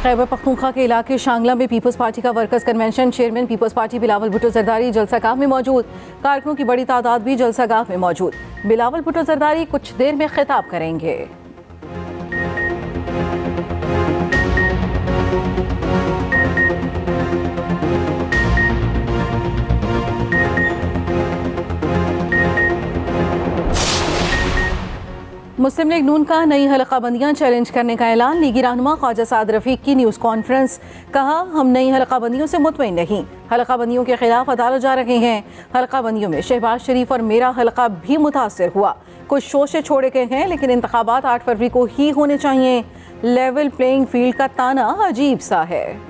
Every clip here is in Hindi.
खैबर पख्तूनख्वा के इलाके शांगला में पीपल्स पार्टी का workers convention. Chairman Peoples Party Bilawal Bhutto Zardari जलसागाह में मौजूद। कारकुनों की बड़ी तादाद भी जलसागाह में मौजूद। बिलावल भुट्टो जरदारी कुछ देर में खिताब करेंगे। मुस्लिम लीग नून का नई हलकाबंदियां चैलेंज करने का ऐलान। लीगी रहनुमा ख्वाजा साद रफीक की न्यूज़ कॉन्फ्रेंस। कहा, हम नई हलकाबंदियों से मुतमईन नहीं, हलकाबंदियों के खिलाफ अदालत जा रहे हैं। हलकाबंदियों में शहबाज शरीफ और मेरा हलका भी मुतासर हुआ। कुछ शोशे छोड़े गए हैं, लेकिन इंतखाबात 8 फरवरी को ही होने चाहिए। लेवल प्लेइंग फील्ड का ताना अजीब सा है।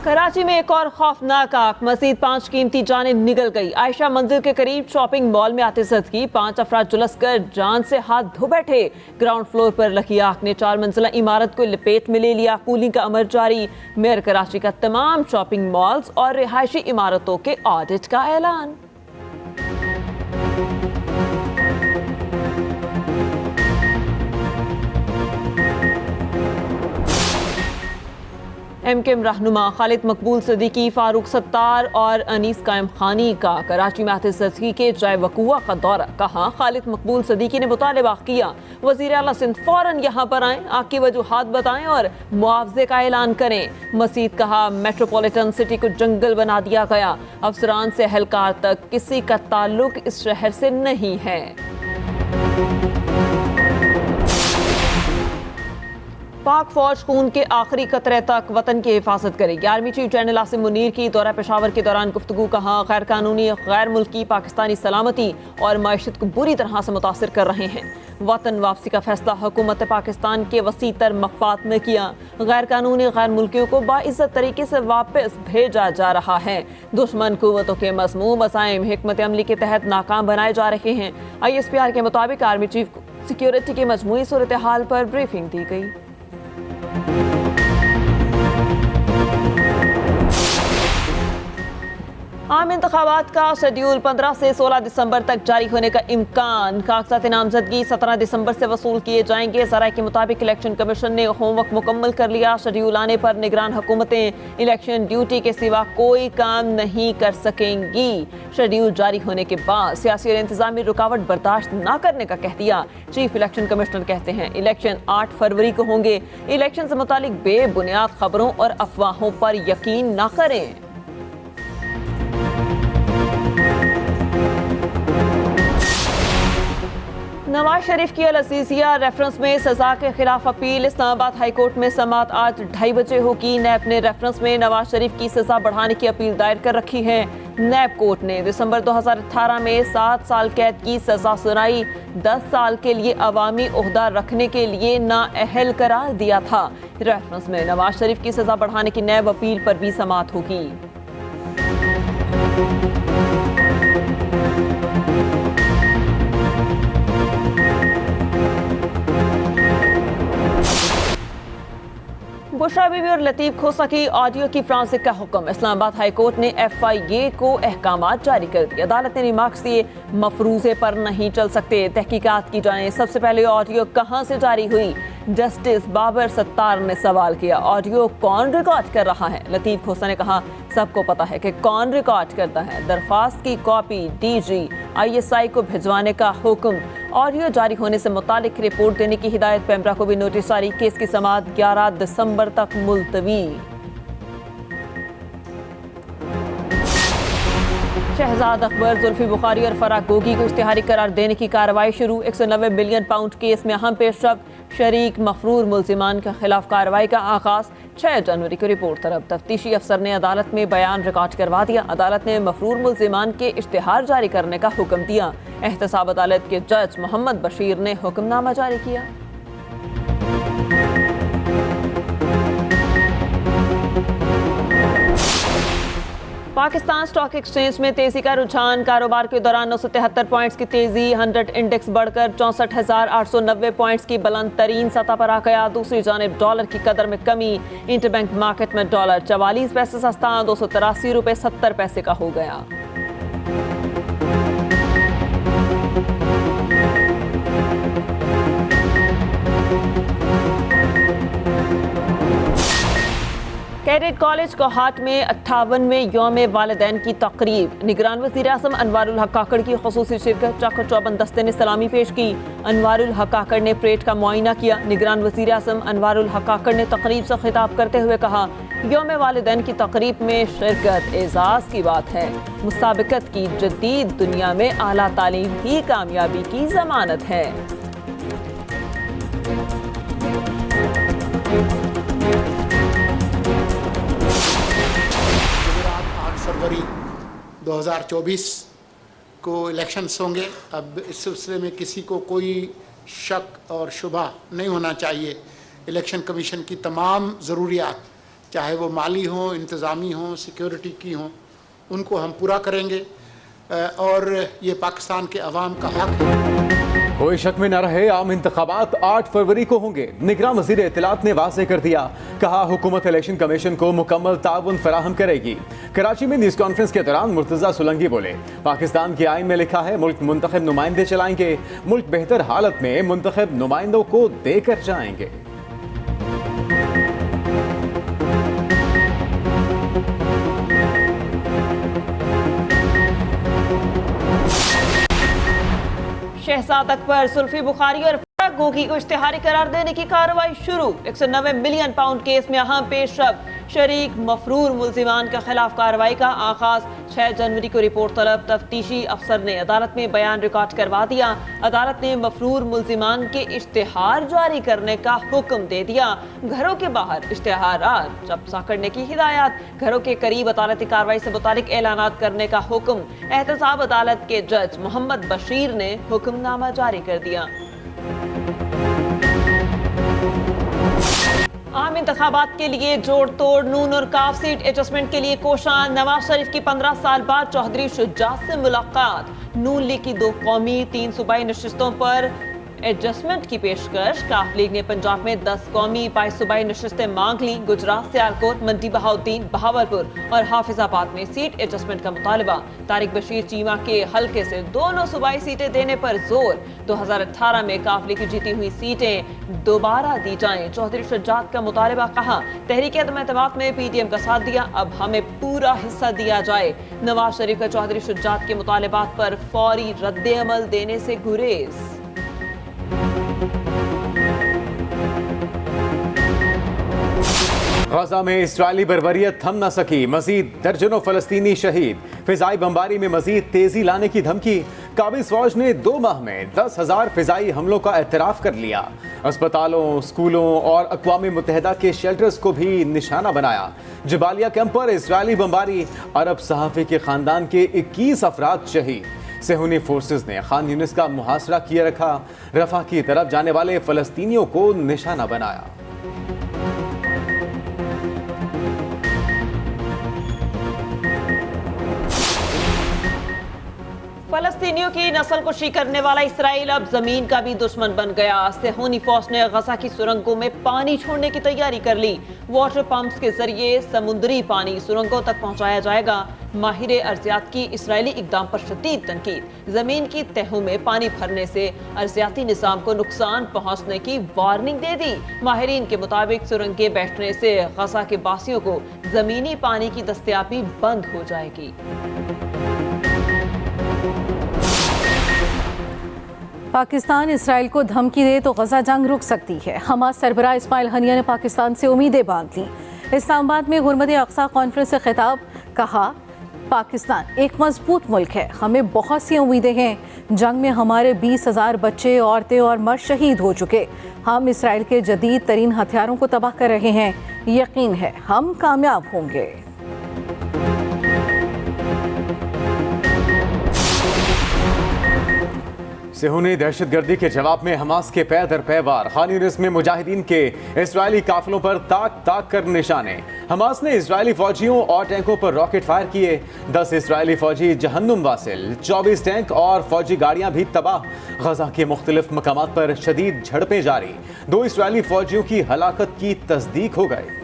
कराची में एक और खौफनाक आग। मजीद 5 कीमती जानें निगल गई। आयशा मंजिल के करीब शॉपिंग मॉल में आतिशबाजी की 5 अफराद झुलस कर जान से हाथ धो बैठे। ग्राउंड फ्लोर पर लगी आग ने 4 मंजिला इमारत को लपेट में ले लिया। कूलिंग का अमर जारी। मेयर कराची का तमाम शॉपिंग मॉल्स और रिहायशी इमारतों के ऑडिट का ऐलान। एमकेएम रहनुमा खालिद मकबूल सिद्दीकी, फारूक सत्तार और अनीस कायम खानी का कराची में आतिशबाजी के जाए वकुआ का दौरा। कहा, खालिद मकबूल सिद्दीकी ने मुतालबा किया वज़ीर आला सिंध फौरन यहाँ पर आएं, आग की वजूहात बताएं और मुआवजे का ऐलान करें। मजीद कहा, मेट्रोपॉलिटन सिटी को जंगल बना दिया गया। अफसरान से एहलकार तक किसी का ताल्लुक इस शहर से नहीं है। पाक फौज खून के आखिरी कतरे तक वतन की हिफाजत करेगी। Army chief general Asim Munir की दौरा पेशावर के दौरान गुफ्तगू। कहा, गैर कानूनी गैर मुल्की पाकिस्तानी सलामती और मैशत को बुरी तरह से मुतासर कर रहे हैं। वतन वापसी का फैसला हुकूमत पाकिस्तान के वसी तर मफाद में किया। गैर कानूनी गैर मुल्कियों को बाइज्जत तरीके से वापस भेजा जा रहा है। दुश्मन कुव्वतों के मज़मूम अज़ाइम हिकमत अमली के तहत नाकाम बनाए जा रहे हैं। ISPR के मुताबिक आर्मी चीफ को सिक्योरिटी की मजमूई सूरत हाल पर ब्रीफिंग दी गई। आम इंतखाबात का शेड्यूल 15 से 16 दिसंबर तक जारी होने का इम्कान। कागजात नामजदगी 17 दिसंबर से वसूल किए जाएंगे। ज़राए के मुताबिक इलेक्शन कमीशन ने होमवर्क मुकम्मल कर लिया। शेड्यूल आने पर निगरान हुकूमतें इलेक्शन ड्यूटी के सिवा कोई काम नहीं कर सकेंगी। शेड्यूल जारी होने के बाद सियासी और इंतजामी रुकावट बर्दाश्त न करने का कह दिया। चीफ इलेक्शन कमिश्नर कहते हैं, इलेक्शन 8 फरवरी को होंगे। इलेक्शन से मुतालिक बेबुनियाद खबरों और अफवाहों पर यकीन न करें। नवाज शरीफ की अल-अज़ीज़िया रेफरेंस में सजा के खिलाफ अपील। इस्लामाबाद हाई कोर्ट में समाअत आज 2:30 बजे होगी। नैब ने रेफरेंस में नवाज शरीफ की सजा बढ़ाने की अपील दायर कर रखी है। नैब कोर्ट ने दिसंबर 2018 में 7 साल कैद की सजा सुनाई। 10 साल के लिए अवामी ओहदा रखने के लिए नाअहल करार दिया था। रेफरेंस में नवाज शरीफ की सजा बढ़ाने की नैब अपील पर भी समाअत होगी। बुशरा बीबी और लतीफ खोसा की ऑडियो की फ्रांसिक का हुक्म। इस्लामाबाद हाई कोर्ट ने FIA को अहकामात जारी कर दिए। अदालत ने रिमार्क्स दिए, मफरूजे पर नहीं चल सकते, तहकीकात की जाए। सबसे पहले ऑडियो कहां से जारी हुई? जस्टिस बाबर सत्तार ने सवाल किया, ऑडियो कौन रिकॉर्ड कर रहा है? लतीफ खोसा ने कहा, सबको पता है कि कौन रिकॉर्ड करता है। दरख्वास्त की कॉपी DG ISI को भिजवाने का हुक्म। ऑडियो जारी होने से मुतालिक रिपोर्ट देने की हिदायत। पेमरा को भी नोटिस जारी। केस की समाअत 11 दिसंबर तक मुलतवी। शहजाद अकबर, जुल्फी बुखारी और फराह गोगी को इश्तिहारी करार देने की कार्रवाई शुरू। 190 मिलियन पाउंड केस में अहम पेशरफ्त। शरीक मफरूर मुल्जिमान के खिलाफ कार्रवाई का आगाज। 6 जनवरी को रिपोर्ट तरफ। तफ्तीशी अफसर ने अदालत में बयान रिकॉर्ड करवा दिया। अदालत ने मफरूर मुल्जिमान के इश्तिहार जारी करने का हुक्म दिया। एहतसाब अदालत के जज मोहम्मद बशीर ने हुक्मनामा जारी किया। पाकिस्तान स्टॉक एक्सचेंज में तेजी का रुझान। कारोबार के दौरान 973 पॉइंट्स की तेजी। 100 इंडेक्स बढ़कर 64,890 पॉइंट्स की बुलंद तरीन सतह पर आ गया। दूसरी जानिब डॉलर की कदर में कमी। इंटरबैंक मार्केट में डॉलर 44 पैसे सस्ता 283 रुपये 70 पैसे का हो गया। हाईरेड कॉलेज कोहाट में 58वें यौम वालिदैन की तकरीब। निगरान वज़ीर-ए-आज़म अनवारुल हक काकड़ की ख़ुसूसी शिरकत। चाकर चौबंद दस्ते ने सलामी पेश की। अनवारुल हक काकड़ ने परेड का मुआयना किया। निगरान वज़ीर-ए-आज़म अनवारुल हक काकड़ ने तकरीब से खिताब करते हुए कहा, यौम वालिदैन की तकरीब में शिरकत एजाज़ की बात है। मुसाबकत की जदीद दुनिया में आला तालीम ही कामयाबी की ज़मानत है। 2024 को इलेक्शंस होंगे। अब इस सिलसिले में किसी को कोई शक और शुबा नहीं होना चाहिए। इलेक्शन कमीशन की तमाम ज़रूरियात, चाहे वो माली हों, इंतज़ामी हों, सिक्योरिटी की हों, उनको हम पूरा करेंगे और ये पाकिस्तान के अवाम का हक है। कोई शक में न रहे, आम इंतखाबात 8 फरवरी को होंगे। निगरान वज़ीर इत्तलात ने वाज़ेह कर दिया, कहा हुकूमत इलेक्शन कमीशन को मुकम्मल ताउन फराहम करेगी। कराची में न्यूज़ कॉन्फ्रेंस के दौरान मुर्तज़ा सुलंगी बोले, पाकिस्तान के आइन में लिखा है मुल्क मुंतखब नुमाइंदे चलाएंगे, मुल्क बेहतर हालत में मुंतखब नुमाइंदों को देकर जाएंगे। शहजाद अकबर, सुल्फी बुखारी और फराग गोगी को इश्तिहारी करार देने की कार्रवाई शुरू। 190 मिलियन पाउंड केस में अहम पेशरफ। शरीक मफरूर मुल्जिमान के खिलाफ कार्रवाई का आगाज। 6 जनवरी को रिपोर्ट तलब। तफ्तीशी अफसर ने अदालत में बयान रिकॉर्ड करवा दिया। अदालत ने मफरूर मुल्जिमान के इश्तिहार जारी करने का हुक्म दे दिया। घरों के बाहर इश्तिहारात चपसा करने की हिदायत। घरों के करीब अदालती कार्रवाई से मुतालिक ऐलानात करने का हुक्म। एहतसाब अदालत के जज मोहम्मद बशीर ने हुक्मनामा जारी कर दिया। आम इंतखाबात के लिए जोड़ तोड़। नून और काफ सीट एडजस्टमेंट के लिए कोशान। नवाज शरीफ की 15 साल बाद चौधरी शुजात से मुलाकात। नून लीग की 2 कौमी 3 सूबाई नशिस्तों पर एडजस्टमेंट की पेशकश। काफ लीग ने पंजाब में 10 कौमी 22 सूबाई नशिस्तें मांग ली। गुजरात, सियालकोट, मंडी बहाउद्दीन, बहावलपुर और हाफिजाबाद में सीट एडजस्टमेंट का मुतालबा। तारिक बशीर चीमा के हल्के से दोनों सूबाई सीटें देने पर जोर। 2018 में काफ लीग की जीती हुई सीटें दोबारा दी जाएं। चौधरी शुजात का मुतालबा, कहा तहरीक अदम-ए-एतमाद में पीडीएम का साथ दिया, अब हमें पूरा हिस्सा दिया जाए। नवाज शरीफ का चौधरी शुजात के मुतालबात पर फौरी रद्द अमल देने से गुरेज। गजा में इस्राइली बर्बरियत थम न सकी, मजीद दर्जनों फलस्तीनी शहीद। फिजाई बमबारी में मजीद तेजी लाने की धमकी। काबिज फौज ने 2 माह में 10,000 फिजाई हमलों का एतराफ कर लिया। अस्पतालों, स्कूलों और अक़वाम मुत्तहिदा के शेल्टर्स को भी निशाना बनाया। जबालिया कैंप पर इस्राइली बमबारी, अरब सहाफ़ी के खानदान के 21 अफराद शहीद। सेहूनी फोर्सेस ने खान यूनिस का मुहासरा किए रखा। रफा की तरफ जाने वाले फलस्तीनियों को निशाना बनाया। फलस्तीनियों की नस्ल कुशी करने वाला इसराइल अब जमीन का भी दुश्मन बन गया। सेहूनी फौज ने गजा की सुरंगों में पानी छोड़ने की तैयारी कर ली। वाटर पंप्स के जरिए समुद्री पानी सुरंगों तक पहुंचाया जाएगा। माहिर अर्जियात की इसराइली इकदाम पर शदीद तनकीद। जमीन की तहों में पानी भरने से अर्जियाती निज़ाम को नुकसान पहुंचने की वार्निंग दे दी। माहिरीन के मुताबिक सुरंगें बैठने से गजा के बासियों को जमीनी पानी की दस्तयाबी बंद हो जाएगी। पाकिस्तान इसराइल को धमकी दे तो गजा जंग रुक सकती है। हमास सरबराह इस्माइल हनिया ने पाकिस्तान से उम्मीदें बांध ली। इस्लामाबाद में गुरमत अक्सा कॉन्फ्रेंस से खिताब, कहा पाकिस्तान एक मजबूत मुल्क है, हमें बहुत सी उम्मीदें हैं। जंग में हमारे 20,000 बच्चे, औरतें और मर्द शहीद हो चुके। हम इसराइल के जदीद तरीन हथियारों को तबाह कर रहे हैं। यकीन है हम कामयाब होंगे। सेहूनी दहशतगर्दी के जवाब में हमास के पै दर पै वार। खान यूनिस में मुजाहिदीन के इजरायली काफिलों पर ताक ताक कर निशाने। हमास ने इजरायली फौजियों और टैंकों पर रॉकेट फायर किए। 10 इजरायली फौजी जहन्नुम वासिल, 24 टैंक और फौजी गाड़ियां भी तबाह। गजा के मुख्तलिफ मकामात पर शदीद झड़पें जारी। 2 इजरायली फौजियों की हलाकत की तस्दीक हो गई।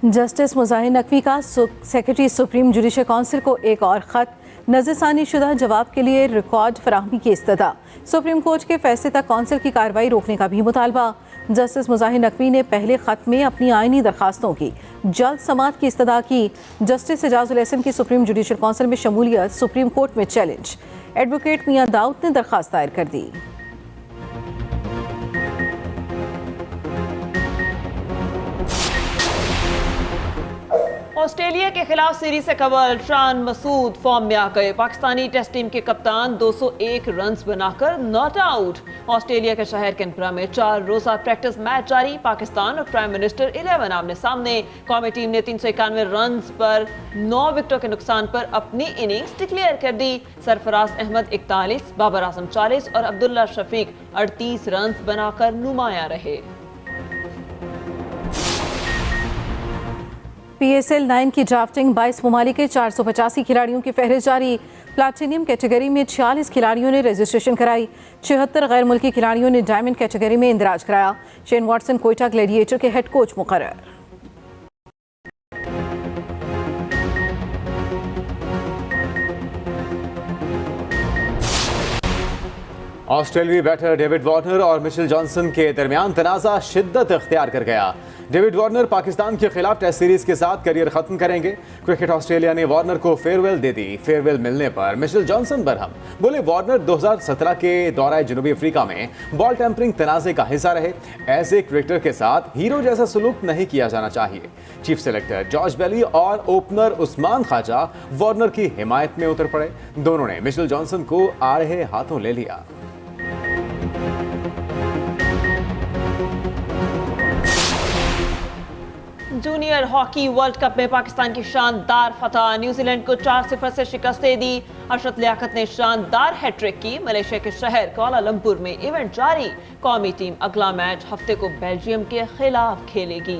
जस्टिस मुजाहिर नकवी का सेक्रेटरी सुप्रीम जुडिशल काउंसिल को एक और खत। नज़रसानी शुदा जवाब के लिए रिकॉर्ड फराहमी की इस्तदा। सुप्रीम कोर्ट के फैसले तक कौंसिल की कार्रवाई रोकने का भी मुतालबा। जस्टिस मुजाहिर नकवी ने पहले ख़त में अपनी आइनी दरखास्तों की जल्द समाअत की इस्तदा की। जस्टिस एजाजुल एहसन की सुप्रीम जुडिशल कौंसिल में शमूलियत सुप्रीम कोर्ट में चैलेंज। एडवोकेट मियां दाऊद ने दरखास्त दायर कर दी। ऑस्ट्रेलिया के खिलाफ सीरीज से कबल शान मसूद फॉर्म में आ गए। पाकिस्तानी टेस्ट टीम के कप्तान 201 रन्स बनाकर नॉट आउट। ऑस्ट्रेलिया के शहर कैनबरा में 4 रोजा प्रैक्टिस मैच जारी। पाकिस्तान और प्राइम मिनिस्टर 11 आमने सामने। कौमी टीम ने 391 रन्स पर 9 विकेटों के नुकसान पर अपनी इनिंग्स डिक्लेयर कर दी। सरफराज अहमद 41, बाबर आजम 40 और अब्दुल्ला शफीक 38 रन्स बनाकर नुमाया रहे। PSL 9 की ड्राफ्टिंग 22 ममालिक के 485 खिलाड़ियों की फहरिस्त जारी। प्लैटिनियम कैटेगरी में 46 खिलाड़ियों ने रजिस्ट्रेशन कराई। 76 गैर मुल्की खिलाड़ियों ने डायमंड कैटेगरी में इंदराज कराया। शेन वॉटसन कोयटा ग्लैडिएटर के हेड कोच मुकर्रर। ऑस्ट्रेलियाई बैटर डेविड वार्नर और मिशेल जॉनसन के दरमियान तनाज़ा शिद्दत इख्तियार कर गया। डेविड वार्नर पाकिस्तान के खिलाफ टेस्ट सीरीज के साथ करियर खत्म करेंगे। क्रिकेट ऑस्ट्रेलिया ने वार्नर को फेयरवेल दे दी। फेयरवेल मिलने पर मिशेल जॉनसन बरहम बोले, वार्नर 2017 के दौरे जनूबी अफ्रीका में बॉल टेम्परिंग तनाज़े का हिस्सा रहे। ऐसे क्रिकेटर के साथ हीरो जैसा सलूक नहीं किया जाना चाहिए। चीफ सेलेक्टर जॉर्ज बेली और ओपनर उस्मान ख्वाजा वार्नर की हिमायत में उतर पड़े। दोनों ने मिशेल जॉनसन को आड़े हाथों ले लिया। जूनियर हॉकी वर्ल्ड कप में पाकिस्तान की शानदार फतह। न्यूजीलैंड को 4-0 से शिकस्त दे दी। अशरत लियाकत ने शानदार हैट्रिक की। मलेशिया के शहर कुआलालंपुर में इवेंट जारी। कौमी टीम अगला मैच हफ्ते को बेल्जियम के खिलाफ खेलेगी।